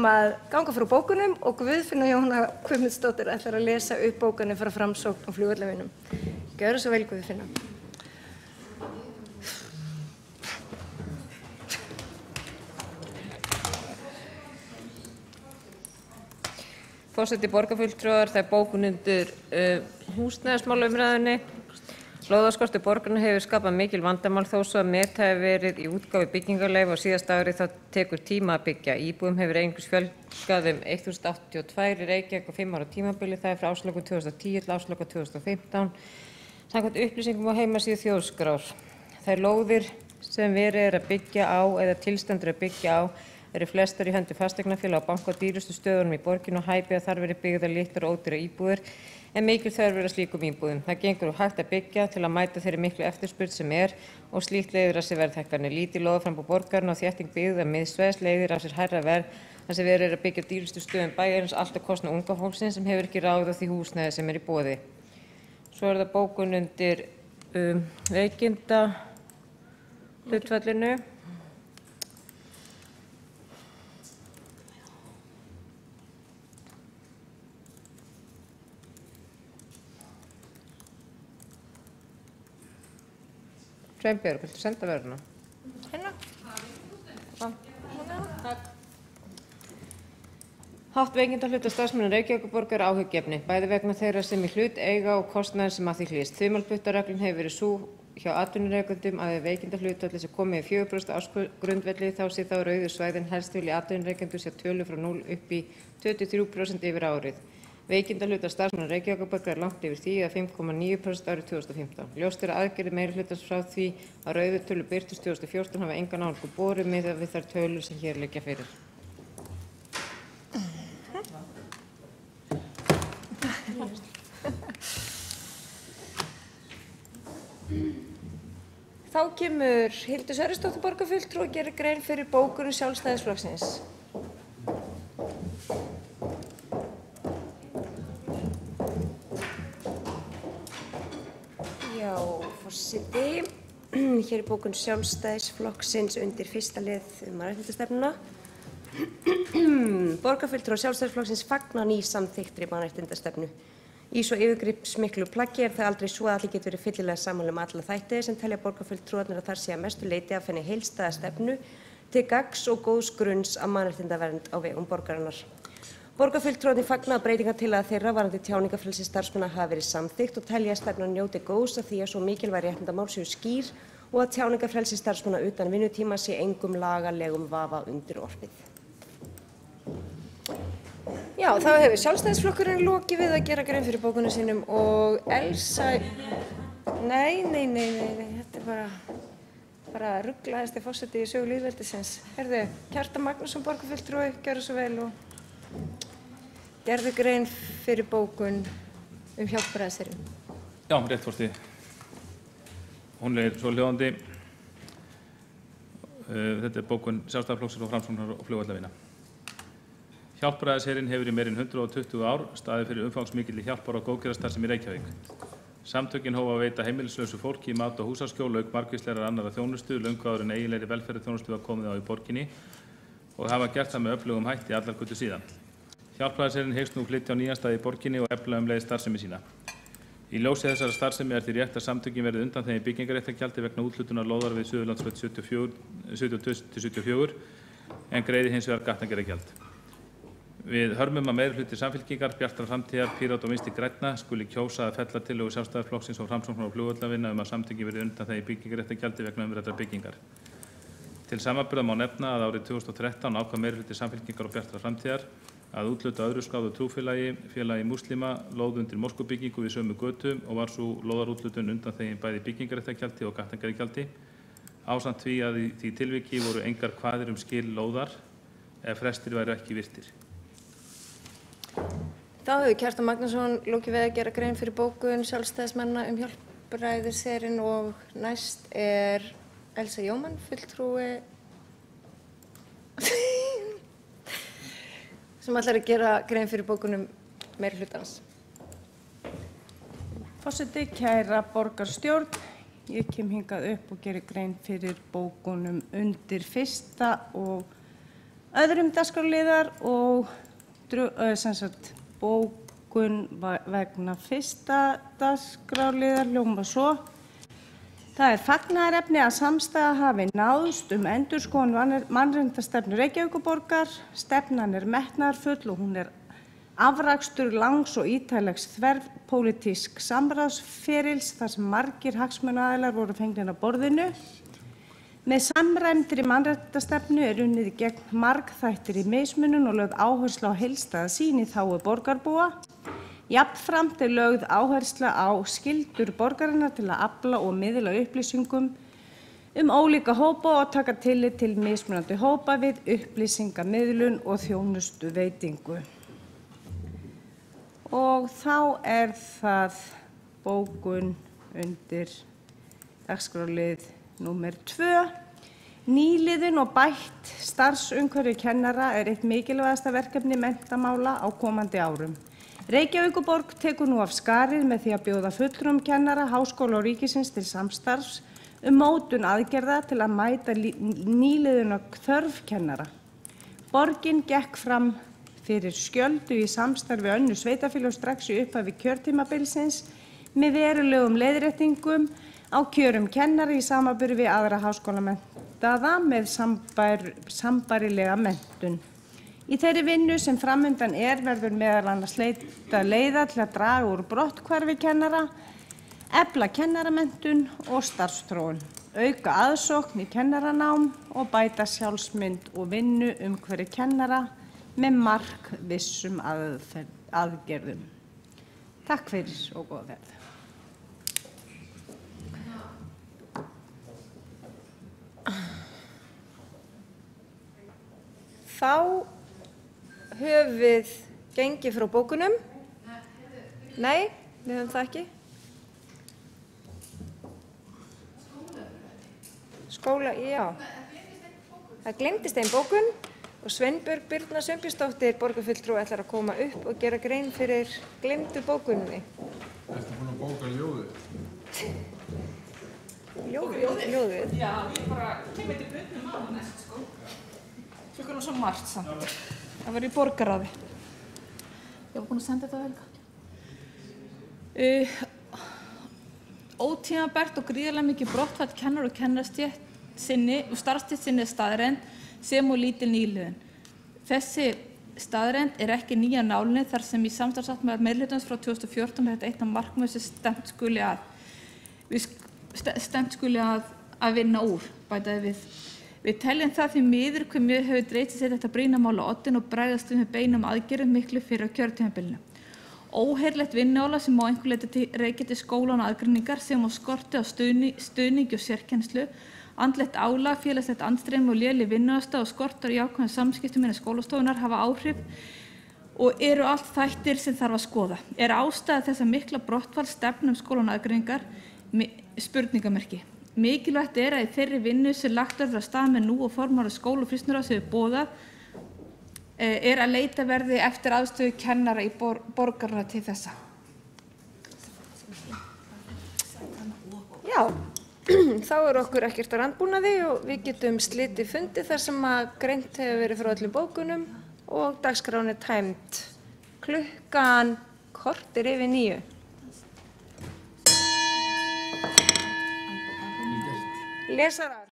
að ganga frá bókunum og Guðfinna Jóna Guðmundsdóttir ætlar að lesa upp bókanir frá Framsókn og Flugvallavinum. Gjörðu svo vel, Guðfinna. Forseti borgarfulltrúar, það bókun undir húsnæðismálaumræðunni. Lóðaskortur borgarna hefur skapað mikil vandamál þó svo að meta hefur verið í útgáfu byggingarleyfa og síðasta ári þá tekur tíma að byggja. Íbúum hefur einhvers fjölgað 1082 í Reykjavík á 5 ára tímabili, það frá árslokkum 2010 til árslokka 2015, samkvæmt upplýsingum á heimasíðu Þjóðskrár. Þær lóðir sem verið að byggja á eða tilstendur að byggja á eru flestar í höndum fasteignafélaga og banka á dýrustu stöðunum í borginu og hæpi að þar verið byggðar litlar og ódýrar íbúðir en mikil þörf er að slíkum íbúðum. Það gengur hægt að byggja til að mæta þeirri miklu eftirspurn sem og slíkt leiðir af sér verðhækkanir. Lítil lóðaframboð borgarinnar og þétting byggða miðsvæðis leiðir af sér hærra verð þar sem verið að byggja dýrustu stöðum bæjarins allt á kostnað unga fólksins sem hefur ekki ráð á því húsnæði sem í boði. Svo það bókun undir veikindahlutfallinu. Sveinbjörg, viltu senda verðina? Hérna. Hátt veikindahluta starfsmanna Reykjavíkurborgar áhyggjuefni, bæði vegna þeirra sem í hlut eiga og kostnaðinn sem að því hlýst. Þumalputtareglun hefur verið sú hjá atvinnurekendum að ef veikindahlutfallið sem komið í 4% ársgrundvelli þá sé þá rauðu svæðin helst vilja atvinnurekendur sé tölu frá 0 upp í 23% yfir árið. Veikindahluta starfsmanna Reykjavíkurborgar langt yfir því að 5,9% árið 2015. Ljóst er að aðgerðir meirihlutans frá því að rauðu tölu birtust 2014 hafa engan álíku borið miðað við þær tölur sem hér liggja fyrir. Þá kemur Hildur Sverrisdóttir borgarfulltrúi og gerir grein fyrir bókunum Sjálfstæðisflokksins. Já, forseti. Hér bókun Sjálfstæðisflokksins undir fyrsta lið mannréttindastefnuna. Borgarfulltrúar Sjálfstæðisflokksins fagna nýsamþykktri mannréttindastefnu. Í svo yfirgripsmiklu plaggi það aldrei svo að allir getur verið fyllilega sammála alla þætti sem telja borgarfulltrúarnir að þar sé að mestu leyti að finna heildstæða stefnu til gagns og góðs grunns að mannréttindavernd á vegum borgarinnar. Borgarfulltrúarnir fagna að breytingartillaga þeirra varðandi tjáningarfrelsi starfsmanna hafi verið samþykkt og telja að stefnan njóti góðs af því að svo mikilvæg réttindamál séu skýr og að tjáningarfrelsi starfsmanna utan vinnutíma sé engum lagalegum vafa undirorpið. Já, þá hefur Sjálfstæðisflokkurinn lokið við að gera grein fyrir bókunum sínum og Elsa... Nei, þetta er bara rugglaðasti forseti í sögu lýðveldisins. Herðu, Kjartan Magnússon borgarfulltrúi, gjörðu svo vel og gerðu grein fyrir bókun Hjálpræðisherinn. Já, rétt forseti. Hún er svo hljóðandi. Þetta er bókun Sjálfstæðisflokksins og Framsóknar og Flugvallarvina. Hjálpræðisherinn hefur í meira en 120 ár staðið fyrir umfangsmikilli hjálpar og góðgerðarstarfsemi í Reykjavík. Samtökin hófu að veita heimilislausu fólki mat og húsaskjól auk margvíslegrar annarra þjónustu löngu áður en eiginlegri velferðarþjónustu var komið á í borginni og hafa gert það með öflugum hætti allar götur síðan. Hjálpræðisherinn hyggst nú flytja á nýjan stað í borginni og efla leið starfsemi sína. Í ljósi þessara starfsemi því rétt að samtökin verði undanþegin byggingarréttargjaldi vegna úthlutunar lóðar við Suðurlandsbraut 72-74 en greiði hins vegar gatnagerðargjald. Við hörmum að meirihluti Samfylkingar, Bjartrar framtíðar, Pírata og Vinstri grænna skuli kjósa að fella tillögu Sjálfstæðisflokksins og Framsóknar og Flugvallarvina að samtökin verði undanþegin byggingarréttargjaldi vegna umræddrar byggingar. Til samanburðar má nefna að árið 2013 ákvað meirihluti Samfylkingar og Bjartrar framtíðar að úthluta öðru skráðu trúfélagi, félagi múslima, lóð undir moskubyggingu við sömu götu og var sú lóðarúthlutun undanþegin bæði byggingarréttargjaldi og gatnagerðargjaldi, ásamt því að í því tilviki voru engar kvaðir skil lóðar ef frestir væru ekki virtir. Þá hefur Kjartan Magnússon lokið við að gera grein fyrir bókun Sjálfstæðismanna Hjálpræðisherinn og næst er Elsa Jómann, fulltrúi sem ætlar að gera grein fyrir bókunum meirihlutans. Forseti, kæra borgarstjórn, ég kem hingað upp og geri grein fyrir bókunum undir fyrsta og öðrum dagskrárliðar og bókun vegna fyrsta dagskrárliðar hljómar svo. Það fagnaðarefni að samstaða hafi náðst endurskoðun mannréttindastefnu Reykjavíkurborgar. Stefnan metnaðarfull og hún afrakstur langs og ítarlegs þverpólitísks samráðsferils þar sem margir hagsmunaaðilar voru fengnir að borðinu. Með samræmdri mannréttindastefnu unnið gegn margþættri mismunun og lögð áhersla á heildstæða sýn í þágu borgarbúa. Jafnframt lögð áhersla á skyldur borgarinnar til að afla og miðla upplýsingum ólíka hópa og taka tillit til mismunandi hópa við upplýsingamiðlun og þjónustuveitingu. Og þá það bókun undir dagskrárlið númer 2. Nýliðun og bætt starfsumhverfi kennara eitt mikilvægasta verkefni menntamála á komandi árum. Reykjavíkurborg tekur nú af skarið með því að bjóða fulltrúum kennara, háskóla og ríkisins til samstarfs mótun aðgerða til að mæta nýliðun og þörf kennara. Borgin gekk fram fyrir skjöldu í samstarfi önnur sveitarfélög strax í upphafi kjörtímabilsins með verulegum leiðréttingum á kjörum kennara í samanburði við aðra háskólamenntaða með sambærilega menntun. Í þeirri vinnu sem framundan verður meðal annars leitað leiða til að draga úr brotthvarfi kennara, efla kennaramenntun og starfsþróun, auka aðsókn í kennaranám og bæta sjálfsmynd og vinnu umhverfi kennara með markvissum aðgerðum. Takk fyrir og góða ferð. Þá höfum við gengið frá bókunum. Nei, við höfum það ekki. Skóla, já. Það gleymdist ein bókun og Sveinbjörg Birna Sveinbjörnsdóttir, borgarfulltrúi, ætlar að koma upp og gera grein fyrir gleymdu bókunni. Ertu búin að bóka ljóðið? Ljóðið? Já, ég kemur til bundnum á næst, sko. Klukkan svo margt samt. Það var í borgarráði. Ég var búin að senda þetta Helga. Ótímabært og gríðarlega mikið brottfall kennar og kennarastétt sinni og starfstétt sinni staðreynd sem og lítil nýliðun. Þessi staðreynd ekki ný af nálinni þar sem í samstarfssáttmála meirihlutans frá 2014 þetta eitt af markmiðum sem stefnt skuli að vinna úr, bætaði við. Við teljum það því miður hve mjög hefur dreitið sér þetta brýna mál á oddinn og bregðast við með beinum aðgerðum miklu fyrir á kjörtímabilinu. Óheyrlegt vinnuálag sem á einhverju leyti rekja til skóla og aðgreiningar sem á skorti á stuðningi og sérkennslu, andlegt álag, félagslegt andstreymi og léleg vinnuaðstaða og skortur í jákvæðum samskiptum innan skólastofunnar hafa áhrif og eru allt þættir sem þarf að skoða. Ástæða þessa mikla brottfall stefnu skóla og aðgreiningar? Spurningamerki. Mikilvægt að í þeirri vinnu sem lagt verður af stað með nú og formála skóla og frystinaráðs hefur boðað að leita verði eftir aðstöðu kennara í borgarna til þessa. Já, þá okkur ekkert að randbúnaði og við getum slitið fundi þar sem að greint hefur verið frá öllum bókunum og dagskráin tæmd klukkan korter yfir 9. Lesarar.